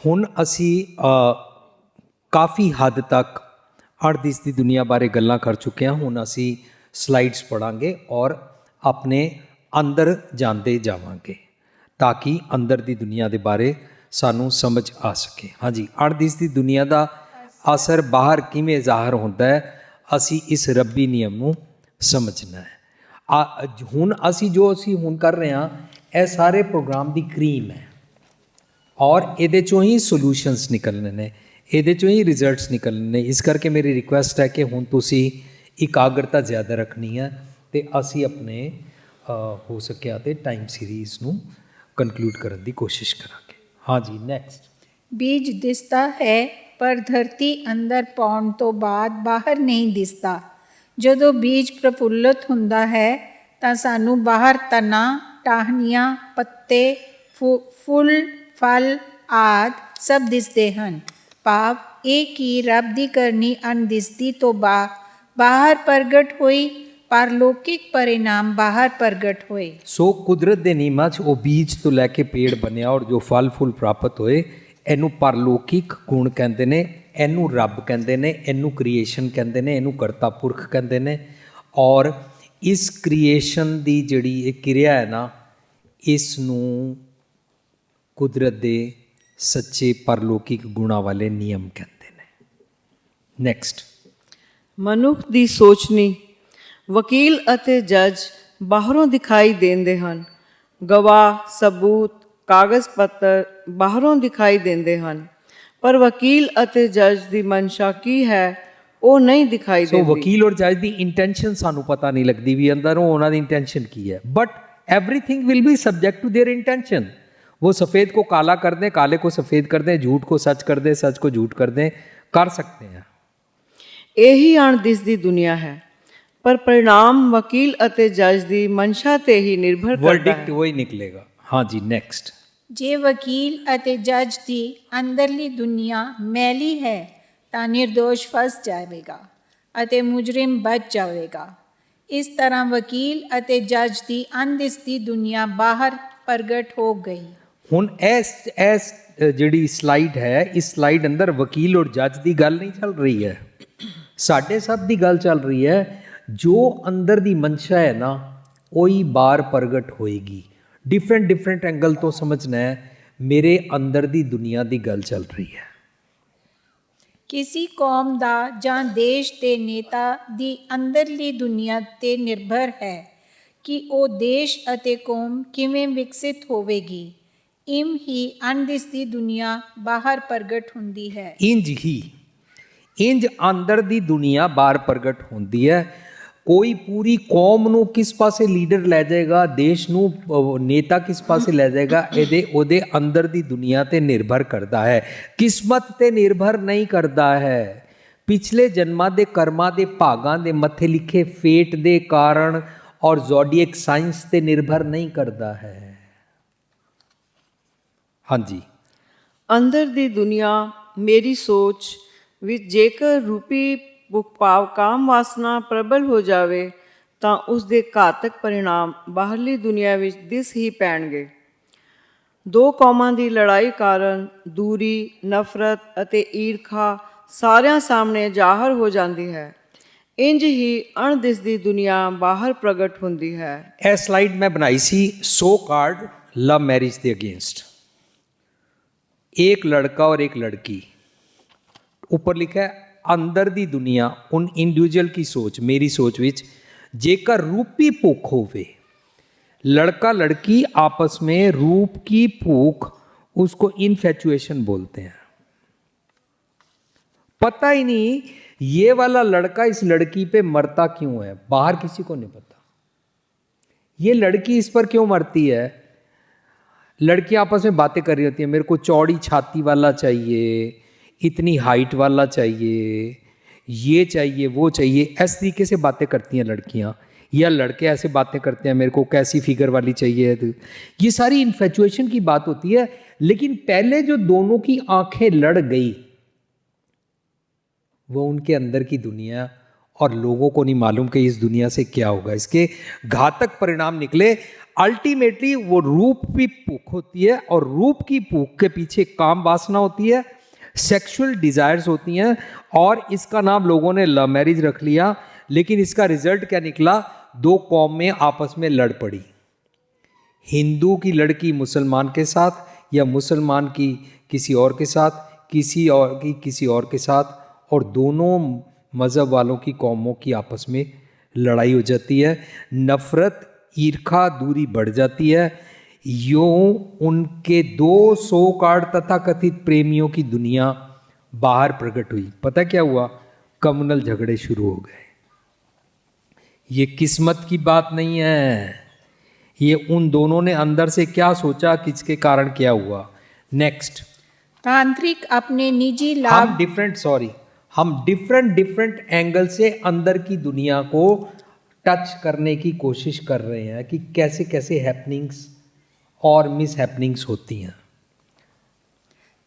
ਹੁਣ ਅਸੀਂ ਕਾਫੀ ਹੱਦ ਤੱਕ ਅਰਦਿਸ ਦੀ ਦੁਨੀਆ ਬਾਰੇ ਗੱਲਾਂ ਕਰ ਚੁੱਕੇ ਹਾਂ। ਹੁਣ ਅਸੀਂ ਸਲਾਈਡਸ ਪੜ੍ਹਾਂਗੇ ਔਰ ਆਪਣੇ ਅੰਦਰ ਜਾਂਦੇ ਜਾਵਾਂਗੇ ਤਾਂ ਕਿ ਅੰਦਰ ਦੀ ਦੁਨੀਆ ਦੇ ਬਾਰੇ ਸਾਨੂੰ ਸਮਝ ਆ ਸਕੇ। ਹਾਂਜੀ, ਅਰਦਿਸ ਦੀ ਦੁਨੀਆ ਦਾ ਅਸਰ ਬਾਹਰ ਕਿਵੇਂ ਜ਼ਾਹਰ ਹੁੰਦਾ ਹੈ, ਅਸੀਂ ਇਸ ਰੱਬੀ ਨਿਯਮ ਨੂੰ ਸਮਝਣਾ ਹੈ। ਹੁਣ ਅਸੀਂ ਹੁਣ ਕਰ ਰਹੇ ਹਾਂ, ਇਹ ਸਾਰੇ ਪ੍ਰੋਗਰਾਮ ਦੀ ਕਰੀਮ ਹੈ ਔਰ ਇਹਦੇ 'ਚੋਂ ਹੀ ਸੋਲੂਸ਼ਨਸ ਨਿਕਲਣੇ ਨੇ, ਇਹਦੇ 'ਚੋਂ ਹੀ ਰਿਜ਼ਲਟਸ ਨਿਕਲਣੇ ਨੇ। ਇਸ ਕਰਕੇ ਮੇਰੀ ਰਿਕੁਐਸਟ ਹੈ ਕਿ ਹੁਣ ਤੁਸੀਂ ਇਕਾਗਰਤਾ ਜ਼ਿਆਦਾ ਰੱਖਣੀ ਹੈ ਅਤੇ ਅਸੀਂ ਆਪਣੇ ਹੋ ਸਕਿਆ ਤਾਂ ਟਾਈਮ ਸੀਰੀਜ਼ ਨੂੰ ਕਨਕਲੂਡ ਕਰਨ ਦੀ ਕੋਸ਼ਿਸ਼ ਕਰਾਂਗੇ। ਹਾਂਜੀ, ਨੈਕਸਟ। ਬੀਜ ਦਿਸਦਾ ਹੈ ਪਰ ਧਰਤੀ ਅੰਦਰ ਪਾਉਣ ਤੋਂ ਬਾਅਦ ਬਾਹਰ ਨਹੀਂ ਦਿਸਦਾ। ਜਦੋਂ ਬੀਜ ਪ੍ਰਫੁੱਲਤ ਹੁੰਦਾ ਹੈ ਤਾਂ ਸਾਨੂੰ ਬਾਹਰ ਤਣਾ, ਟਾਹਣੀਆਂ, ਪੱਤੇ, ਫੁੱਲ, ਫਲ ਆਦਿ ਸਭ ਦਿਸਦੇ ਹਨ। ਭਾਵ ਇਹ ਕਿ ਰੱਬ ਦੀ ਕਰਨੀ ਅਣਦਿਸਦੀ ਤੋਂ ਬਾਹਰ ਪ੍ਰਗਟ ਹੋਈ, ਪਰਲੌਕਿਕ ਪਰਿਣਾਮ ਬਾਹਰ ਪ੍ਰਗਟ ਹੋਏ। ਸੋ ਕੁਦਰਤ ਦੇ ਨਿਯਮਾਂ 'ਚ ਉਹ ਬੀਜ ਤੋਂ ਲੈ ਕੇ ਪੇੜ ਬਣਿਆ ਔਰ ਜੋ ਫਲ ਫੁੱਲ ਪ੍ਰਾਪਤ ਹੋਏ, ਇਹਨੂੰ ਪਰਲੌਕਿਕ ਗੁਣ ਕਹਿੰਦੇ ਨੇ, ਇਹਨੂੰ ਰੱਬ ਕਹਿੰਦੇ ਨੇ, ਇਹਨੂੰ ਕ੍ਰੀਏਸ਼ਨ ਕਹਿੰਦੇ ਨੇ, ਇਹਨੂੰ ਕਰਤਾ ਪੁਰਖ ਕਹਿੰਦੇ ਨੇ। ਔਰ ਇਸ ਕ੍ਰੀਏਸ਼ਨ ਦੀ ਜਿਹੜੀ ਇਹ ਕਿਰਿਆ ਹੈ ਨਾ, ਇਸ ਨੂੰ ਕੁਦਰਤ ਦੇ ਸੱਚੇ ਪਰਲੌਕਿਕ ਗੁਣਾਂ ਵਾਲੇ ਨਿਯਮ ਕਹਿੰਦੇ ਨੇ। ਨੈਕਸਟ। ਮਨੁੱਖ ਦੀ ਸੋਚਣੀ, ਵਕੀਲ ਅਤੇ ਜੱਜ ਬਾਹਰੋਂ ਦਿਖਾਈ ਦਿੰਦੇ ਹਨ। ਗਵਾਹ, ਸਬੂਤ, ਕਾਗਜ਼ ਪੱਤਰ ਬਾਹਰੋਂ ਦਿਖਾਈ ਦਿੰਦੇ ਹਨ, ਪਰ ਵਕੀਲ ਅਤੇ ਜੱਜ ਦੀ ਮਨਸ਼ਾ ਕੀ ਹੈ ਉਹ ਨਹੀਂ ਦਿਖਾਈ ਦਿੰਦੀ। ਸੋ ਵਕੀਲ ਔਰ ਜੱਜ ਦੀ ਇੰਟੈਂਸ਼ਨ ਸਾਨੂੰ ਪਤਾ ਨਹੀਂ ਲੱਗਦੀ ਵੀ ਅੰਦਰੋਂ ਉਹਨਾਂ ਦੀ ਇੰਟੈਂਸ਼ਨ ਕੀ ਹੈ, but everything will be subject to their intention. वो सफ़ेद को काला कर दें, काले को सफ़ेद कर दें, झूठ को सच कर दें, सच को झूठ कर दें, कर सकते हैं। यही अणदिसदी दुनिया है, पर परिणाम वकील ਅਤੇ ਜੱਜ ਦੀ ਮਨਸ਼ਾ ਤੇ ਹੀ ਨਿਰਭਰ ਕਰਦਾ ਹੈ। ਵਰਡਿਕਟ ਵही ਨਿਕਲੇਗਾ। हाँ जी, नेक्स्ट। ਜੇ ਵਕੀਲ ਅਤੇ ਜੱਜ ਦੀ ਅੰਦਰਲੀ ਦੁਨੀਆ ਮੈਲੀ ਹੈ ਤਾਂ ਨਿਰਦੋਸ਼ ਫਸ ਜਾਵੇਗਾ ਅਤੇ ਮੁਜਰਿਮ ਬਚ ਜਾਵੇਗਾ। ਇਸ ਤਰ੍ਹਾਂ ਵਕੀਲ ਅਤੇ ਜੱਜ ਦੀ ਅਣਦਿਸਦੀ ਦੁਨੀਆ ਬਾਹਰ ਪ੍ਰਗਟ ਹੋ ਗਈ। ਹੁਣ ਇਸ ਜਿਹੜੀ ਸਲਾਈਡ ਹੈ, ਇਸ ਸਲਾਈਡ ਅੰਦਰ ਵਕੀਲ ਔਰ ਜੱਜ ਦੀ ਗੱਲ ਨਹੀਂ ਚੱਲ ਰਹੀ ਹੈ, ਸਾਡੇ ਸਭ ਦੀ ਗੱਲ ਚੱਲ ਰਹੀ ਹੈ। ਜੋ ਅੰਦਰ ਦੀ ਮਨਸ਼ਾ ਹੈ ਨਾ, ਉਹੀ ਬਾਹਰ ਪ੍ਰਗਟ ਹੋਏਗੀ। ਡਿਫਰੈਂਟ ਐਂਗਲ ਤੋਂ ਸਮਝਣਾ ਹੈ। ਮੇਰੇ ਅੰਦਰ ਦੀ ਦੁਨੀਆ ਦੀ ਗੱਲ ਚੱਲ ਰਹੀ ਹੈ। ਕਿਸੇ ਕੌਮ ਦਾ ਜਾਂ ਦੇਸ਼ ਦੇ ਨੇਤਾ ਦੀ ਅੰਦਰਲੀ ਦੁਨੀਆ 'ਤੇ ਨਿਰਭਰ ਹੈ ਕਿ ਉਹ ਦੇਸ਼ ਅਤੇ ਕੌਮ ਕਿਵੇਂ ਵਿਕਸਿਤ ਹੋਵੇਗੀ। ਇਮ ਹੀ ਅਣਦਿਸਦੀ ਦੁਨੀਆ ਬਾਹਰ ਪ੍ਰਗਟ ਹੁੰਦੀ ਹੈ। ਇੰਜ ਅੰਦਰ ਦੀ ਦੁਨੀਆ ਬਾਹਰ ਪ੍ਰਗਟ ਹੁੰਦੀ ਹੈ। ਕੋਈ ਪੂਰੀ ਕੌਮ ਨੂੰ ਕਿਸ ਪਾਸੇ ਲੀਡਰ ਲੈ ਜਾਏਗਾ, ਦੇਸ਼ ਨੂੰ ਨੇਤਾ ਕਿਸ ਪਾਸੇ ਲੈ ਜਾਏਗਾ, ਉਹਦੇ ਅੰਦਰ ਦੀ ਦੁਨੀਆ 'ਤੇ ਨਿਰਭਰ ਕਰਦਾ ਹੈ, ਕਿਸਮਤ 'ਤੇ ਨਿਰਭਰ ਨਹੀਂ ਕਰਦਾ ਹੈ। ਪਿਛਲੇ ਜਨਮਾਂ ਦੇ ਕਰਮਾਂ ਦੇ ਭਾਗਾਂ ਦੇ ਮੱਥੇ ਲਿਖੇ ਫੇਟ ਦੇ ਕਾਰਨ ਔਰ ਜ਼ੋਡੀਏਕ ਸਾਇੰਸ ਤੇ ਨਿਰਭਰ ਨਹੀਂ ਕਰਦਾ ਹੈ। ਹਾਂਜੀ। ਅੰਦਰ ਦੀ ਦੁਨੀਆ ਮੇਰੀ ਸੋਚ ਵਿੱਚ ਜੇਕਰ ਰੂਪੀ ਭਾਵ ਕਾਮ ਵਾਸਨਾ ਪ੍ਰਬਲ ਹੋ ਜਾਵੇ ਤਾਂ ਉਸ ਦੇ ਘਾਤਕ ਪਰਿਣਾਮ ਬਾਹਰਲੀ ਦੁਨੀਆ ਵਿੱਚ ਦਿਸ ਹੀ ਪੈਣਗੇ। ਦੋ ਕੌਮਾਂ ਦੀ ਲੜਾਈ ਕਾਰਨ ਦੂਰੀ, ਨਫ਼ਰਤ ਅਤੇ ਈਰਖਾ ਸਾਰਿਆਂ ਸਾਹਮਣੇ ਜ਼ਾਹਰ ਹੋ ਜਾਂਦੀ ਹੈ। ਇੰਜ ਹੀ ਅਣਦਿਸਦੀ ਦੁਨੀਆ ਬਾਹਰ ਪ੍ਰਗਟ ਹੁੰਦੀ ਹੈ। ਇਹ ਸਲਾਈਡ ਮੈਂ ਬਣਾਈ ਸੀ ਸੋ ਕਾਲਡ ਲਵ ਮੈਰਿਜ ਦੇ ਅਗੇਂਸਟ। एक लड़का और एक लड़की, ऊपर लिखा है अंदर दी दुनिया उन इंडिविजुअल की सोच, मेरी सोच विच जेकर रूपी भूख होवे, लड़का लड़की आपस में रूप की भूख, उसको इनफैचुएशन बोलते हैं। पता ही नहीं ये वाला लड़का इस लड़की पे मरता क्यों है, बाहर किसी को नहीं पता। ये लड़की इस पर क्यों मरती है। लड़कियां आपस में बातें कर रही होती हैं, मेरे को चौड़ी छाती वाला चाहिए, इतनी हाइट वाला चाहिए, ये चाहिए, वो चाहिए, इस तरीके से बातें करती हैं लड़कियां। या लड़के ऐसे बातें करते हैं, मेरे को कैसी फिगर वाली चाहिए। ये सारी इन्फेचुएशन की बात होती है। लेकिन पहले जो दोनों की आंखें लड़ गई वो उनके अंदर की दुनिया, और लोगों को नहीं मालूम कि इस दुनिया से क्या होगा। इसके घातक परिणाम निकले। अल्टीमेटली वो रूप की भूख होती है, और रूप की भूख के पीछे काम वासना होती है, सेक्सुअल डिजायर्स होती हैं, और इसका नाम लोगों ने लव मैरिज रख लिया। लेकिन इसका रिजल्ट क्या निकला? दो कौम में आपस में लड़ पड़ी। हिंदू की लड़की मुसलमान के साथ, या मुसलमान की किसी और के साथ, किसी और की किसी और के साथ, और दोनों मज़हब वालों की कौमों की आपस में लड़ाई हो जाती है। नफ़रत, ईर्खा, दूरी बढ़ जाती है। यूं उनके दो सो कार्ड तथाकथित प्रेमियों की दुनिया बाहर प्रकट हुई। पता क्या हुआ? कम्युनल झगड़े शुरू हो गए। ये किस्मत की बात नहीं है, ये उन दोनों ने अंदर से क्या सोचा, किसके कारण क्या हुआ। नेक्स्ट, तांत्रिक अपने निजी लाभ हम डिफरेंट एंगल से अंदर की दुनिया को टच करने की कोशिश कर रहे हैं कि कैसे कैसे हैपनिंग्स और मिस हैपनिंग्स होती हैं।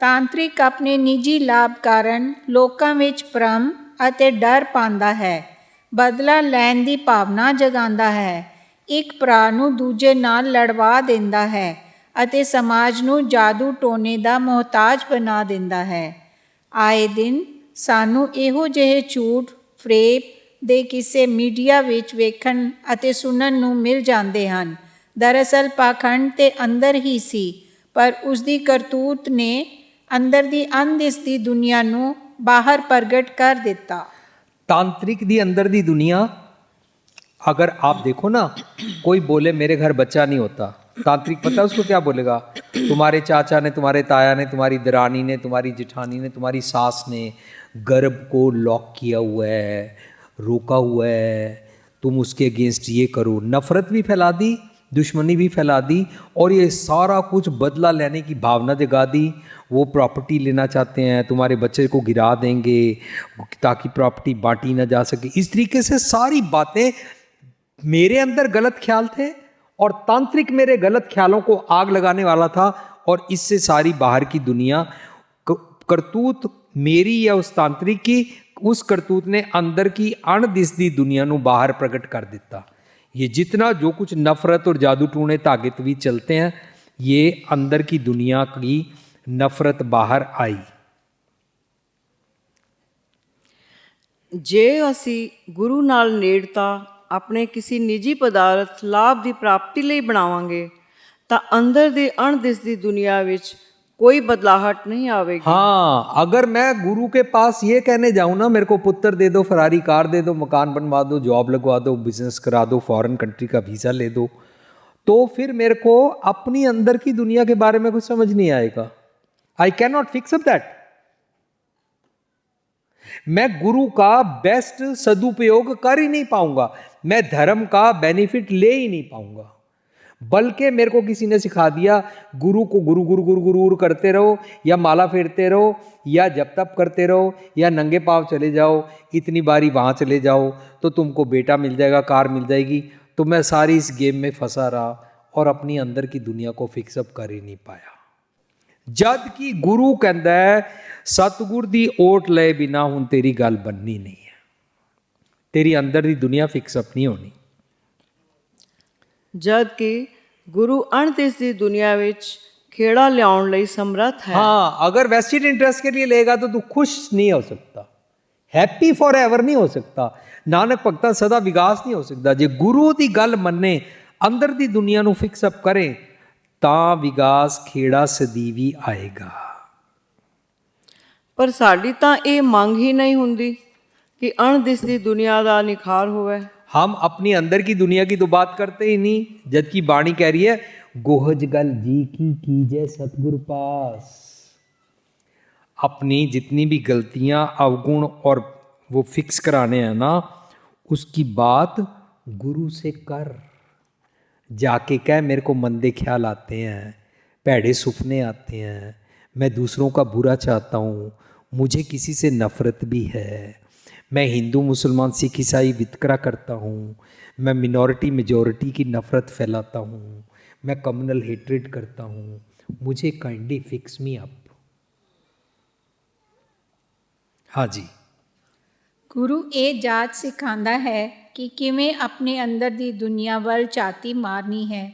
ਤਾਂਤਰਿਕ ਆਪਣੇ ਨਿੱਜੀ ਲਾਭ ਕਾਰਨ ਲੋਕਾਂ ਵਿੱਚ ਭਰਮ ਅਤੇ ਡਰ ਪਾਉਂਦਾ ਹੈ, ਬਦਲਾ ਲੈਣ ਦੀ ਭਾਵਨਾ ਜਗਾਉਂਦਾ ਹੈ, ਇੱਕ ਭਰਾ ਨੂੰ ਦੂਜੇ ਨਾਲ ਲੜਵਾ ਦਿੰਦਾ ਹੈ ਅਤੇ ਸਮਾਜ ਨੂੰ ਜਾਦੂ ਟੋਨੇ ਦਾ ਮੁਹਤਾਜ ਬਣਾ ਦਿੰਦਾ ਹੈ। ਆਏ ਦਿਨ ਸਾਨੂੰ ਇਹੋ ਜਿਹੇ ਝੂਠ ਫਰੇਬ ਦੇ ਕਿਸੇ ਮੀਡੀਆ ਵਿੱਚ ਵੇਖਣ ਅਤੇ ਸੁਣਨ ਨੂੰ ਮਿਲ ਜਾਂਦੇ ਹਨ। ਦਰਅਸਲ ਪਾਖੰਡ ਤੇ ਅੰਦਰ ਹੀ ਸੀ, ਪਰ ਉਸ ਦੀ ਕਰਤੂਤ ਨੇ ਅੰਦਰ ਦੀ ਅਣਦਿਸਦੀ ਦੁਨੀਆ ਨੂੰ ਬਾਹਰ ਪ੍ਰਗਟ ਕਰ ਦਿੱਤਾ। तांत्रिक दी अंदर दी दुनिया, अगर आप देखो ना, कोई बोले मेरे घर बच्चा नहीं होता, तांत्रिक पता है उसको क्या बोलेगा? तुम्हारे चाचा ने, तुम्हारे ताया ने, तुम्हारी दरानी ने, तुम्हारी जेठानी ने, तुम्हारी सास ने गर्भ को लॉक किया हुआ है, रोका हुआ है, तुम उसके अगेंस्ट ये करो। नफरत भी फैला दी, दुश्मनी भी फैला दी, और ये सारा कुछ बदला लेने की भावना जगा दी। वो प्रॉपर्टी लेना चाहते हैं, तुम्हारे बच्चे को गिरा देंगे ताकि प्रॉपर्टी बांटी ना जा सके। इस तरीके से सारी बातें, मेरे अंदर गलत ख्याल थे और तांत्रिक मेरे गलत ख्यालों को आग लगाने वाला था, और इससे सारी बाहर की दुनिया, करतूत मेरी या उस तांत्रिक की, उस करतूत ने अंदर की अणदिसदी दुनिया ਨੂੰ बाहर प्रकट कर दिता। ये जितना जो कुछ नफरत और जादू टूने धागे तवी चलते हैं, ये अंदर की दुनिया की नफरत बाहर आई। ਜੇ ਅਸੀਂ ਗੁਰੂ ਨਾਲ ਨੇੜਤਾ ਆਪਣੇ ਕਿਸੇ ਨਿੱਜੀ ਪਦਾਰਥ ਲਾਭ ਦੀ ਪ੍ਰਾਪਤੀ ਲਈ ਬਣਾਵਾਂਗੇ ਤਾਂ ਅੰਦਰ ਦੀ ਅਣਦਿਸਦੀ ਦੁਨੀਆ ਵਿੱਚ कोई बदलाहट नहीं आवेगी। हाँ, अगर मैं गुरु के पास ये कहने जाऊँ ना, मेरे को पुत्र दे दो, फरारी कार दे दो, मकान बनवा दो, जॉब लगवा दो, बिजनेस करा दो, फॉरेन कंट्री का वीज़ा ले दो, तो फिर मेरे को अपनी अंदर की दुनिया के बारे में कुछ समझ नहीं आएगा। I can not fix up that. मैं गुरु का बेस्ट सदुपयोग कर ही नहीं पाऊंगा, मैं धर्म का बेनिफिट ले ही नहीं पाऊंगा। बल्कि मेरे को किसी ने सिखा दिया, गुरु को गुरु गुरु गुरु गुरु करते रहो, या माला फेरते रहो, या जप तप करते रहो, या नंगे पांव चले जाओ, इतनी बारी वहाँ चले जाओ तो तुमको बेटा मिल जाएगा, कार मिल जाएगी। तो मैं सारी इस गेम में फंसा रहा और अपनी अंदर की दुनिया को फिक्सअप कर ही नहीं पाया। जद कि गुरु कहता है, सतगुर दी ओट ले बिना हुण तेरी गल बननी नहीं है, तेरी अंदर दी दुनिया फिक्सअप नहीं होनी। जद कि गुरु अणदिसदी दुनिया ਵਿੱਚ खेड़ा ਲਿਆਉਣ ਲਈ ਸਮਰੱਥ है। हाँ, अगर वेस्टेड इंटरेस्ट के लिए लेगा तो तू खुश नहीं हो सकता, हैप्पी फॉर एवर नहीं हो सकता, नानक भगता सदा विकास नहीं हो सकता। जे गुरु की गल मन्ने, अंदर की दुनिया ਨੂੰ फिक्सअप करें, ਤਾਂ विकास खेड़ा सदीवी आएगा। पर साड़ी ਤਾਂ ਇਹ ਮੰਗ ਹੀ ਨਹੀਂ ਹੁੰਦੀ कि अणदिसदी दुनिया ਦਾ ਨਿਖਾਰ ਹੋਵੇ। हम अपनी अंदर की दुनिया की तो बात करते ही नहीं, जबकि बाणी कह रही है, गोहज गल जी की कीजे सतगुरु पास। अपनी जितनी भी गलतियां, अवगुण और वो फिक्स कराने हैं ना, उसकी बात गुरु से कर। जाके कह, मेरे को मंदे ख्याल आते हैं, भैड़े सुपने आते हैं, मैं दूसरों का बुरा चाहता हूँ, मुझे किसी से नफरत भी है, मैं हिंदू मुसलमान सिख ईसाई वितकरा करता हूँ, मैं मिनॉरिटी मेजॉरिटी की नफ़रत फैलाता हूँ, मैं कम्युनल हेट्रेड करता हूँ, मुझे काइंडली फिक्स मी अप। हाँ जी। ਗੁਰੂ ਇਹ ਜਾਚ ਸਿਖਾਉਂਦਾ ਹੈ ਕਿ ਕਿਵੇਂ ਆਪਣੇ ਅੰਦਰ ਦੀ ਦੁਨੀਆ ਵੱਲ ਝਾਤੀ ਮਾਰਨੀ ਹੈ,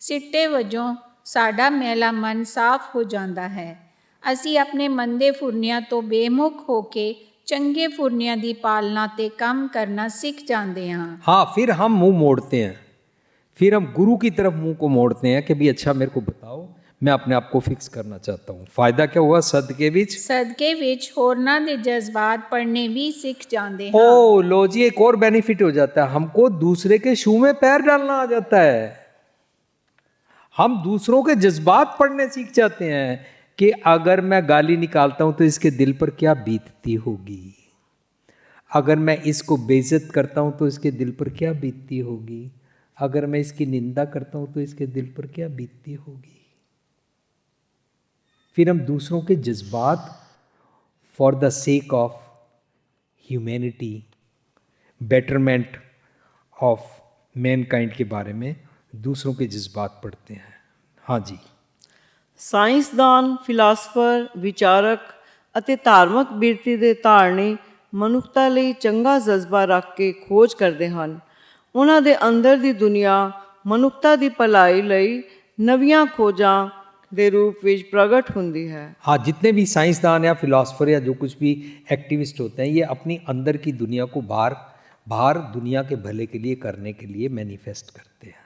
ਸਿੱਟੇ ਵਜੋਂ ਸਾਡਾ ਮੈਲਾ ਮਨ ਸਾਫ਼ ਹੋ ਜਾਂਦਾ ਹੈ। ਅਸੀਂ ਆਪਣੇ ਮੰਦੇ ਫੁਰਨਿਆਂ ਤੋਂ ਬੇਮੁਖ ਹੋ ਕੇ ਚੰਗੇ ਫੁਰਨਿਆਂ ਦੀ ਪਾਲਣਾ ਤੇ ਕੰਮ ਕਰਨਾ ਸਿੱਖ ਜਾਂਦੇ ਹਾਂ। हाँ, फिर हम मुंह मोड़ते हैं, फिर हम गुरु की तरफ मुंह को मोड़ते हैं कि भी अच्छा मेरे को बताओ, मैं अपने आप को फिक्स करना चाहता हूँ। फायदा क्या हुआ? सदके विच ਸਦਕੇ ਵਿੱਚ ਹੋਰਨਾਂ ਦੇ ਜਜ਼ਬਾਤ पढ़ने भी सीख जाते हैं। ओ लो जी, एक और बेनिफिट हो जाता है, हमको दूसरे के शू में पैर डालना आ जाता है। हम दूसरों के जज्बात पढ़ने सीख जाते हैं कि अगर मैं गाली निकालता हूं तो इसके दिल पर क्या बीतती होगी, अगर मैं इसको बेइज्जत करता हूं तो इसके दिल पर क्या बीतती होगी, अगर मैं इसकी निंदा करता हूं तो इसके दिल पर क्या बीतती होगी। फिर हम दूसरों के जज्बात for the sake of humanity, betterment of Mankind के बारे में दूसरों के जज्बात पढ़ते हैं। हाँ जी। ਸਾਇੰਸਦਾਨ, ਫਿਲਾਸਫਰ, ਵਿਚਾਰਕ ਅਤੇ ਧਾਰਮਿਕ ਬਿਰਤੀ ਦੇ ਧਾਰਨੀ ਮਨੁੱਖਤਾ ਲਈ ਚੰਗਾ ਜਜ਼ਬਾ ਰੱਖ ਕੇ ਖੋਜ ਕਰਦੇ ਹਨ। ਉਹਨਾਂ ਦੇ ਅੰਦਰ ਦੀ ਦੁਨੀਆ ਮਨੁੱਖਤਾ ਦੀ ਭਲਾਈ ਲਈ ਨਵੀਆਂ ਖੋਜਾਂ ਦੇ रूप ਵਿੱਚ प्रकट ਹੁੰਦੀ है। हाँ, जितने भी साइंसदान या फिलोसफर या जो कुछ भी एक्टिविस्ट होते हैं, ये अपनी अंदर की दुनिया को बाहर दुनिया के भले के लिए करने के लिए मैनिफेस्ट करते हैं।